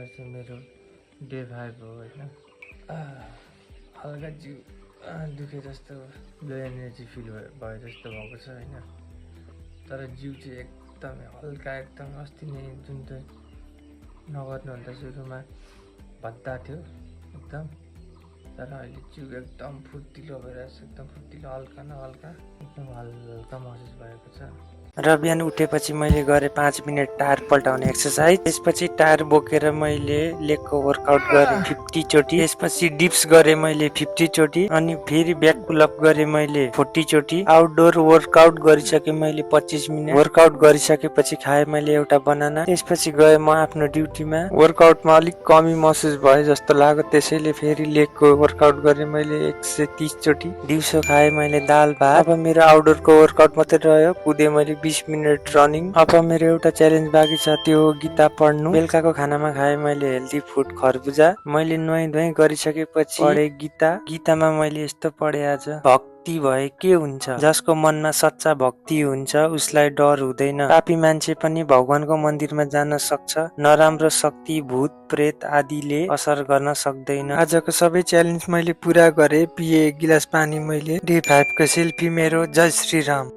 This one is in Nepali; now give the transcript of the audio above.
आज चाहिँ मेरो डे 5 हो होइन। हल्का जिउ दुखे जस्तो लो एनर्जी फिल भयो जस्तो भएको छ होइन। तर जिउ चाहिँ एकदमै हल्का, एकदम अस्ति नै जुन चाहिँ नगर्नुभन्दा सुरुमा भद्दा थियो एकदम, तर अहिले जिउ एकदम फुर्तिलो भइरहेछ, एकदम फुर्तिलो, हल्का न हल्का एकदम हल्का महसुस भएको छ। र बिहान उठेपछि मैले गरेँ 5 मिनट टायर पल्टाउने एक्सर्साइज। त्यसपछि टायर बोकेर मैले लेगको वर्कआउट गरेँ 50 चोटि। त्यसपछि डिप्स गरेँ मैले 50 चोटि। अनि फेरि ब्याक पुलअप गरेँ मैले 40 चोटि। आउटडोर वर्कआउट गरिसकेँ मैले 25 मिनट। वर्कआउट गरिसकेपछि खाएँ मैले एउटा बनाना। त्यसपछि गएँ म आफ्नो ड्युटीमा। वर्कआउटमा अलिक कमी महसुस भयो जस्तो लाग्यो, त्यसैले फेरि लेगको वर्कआउट गरेँ मैले 130 चोटि। दिउँसो खाएँ मैले दाल भात। अब मेरो आउटडोरको वर्कआउट मात्रै रह्यो। कुदेँ मैले 20 मिनट रनिङ। अब मेरो एउटा च्यालेन्ज बाँकी छ, त्यो हो गीता पढ्नु। बेलुकाको खानामा खाएँ मैले हेल्दी फुड खरबुजा। मैले नुहाइ धुवाइ गरिसकेपछि पढेँ गीता। गीतामा मैले यस्तो पढेँ आज, भक्ति भए के हुन्छ, जसको मनमा सच्चा भक्ति हुन्छ उसलाई डर हुँदैन। पापी मान्छे पनि भगवानको मन्दिरमा जान सक्छ, नराम्रो शक्ति भूत प्रेत आदिले असर गर्न सक्दैन। आजको सबै च्यालेन्ज मैले पुरा गरेँ। पिए 1 गिलास पानी मैले। डे 5 को सेल्फी मेरो। जय श्री राम।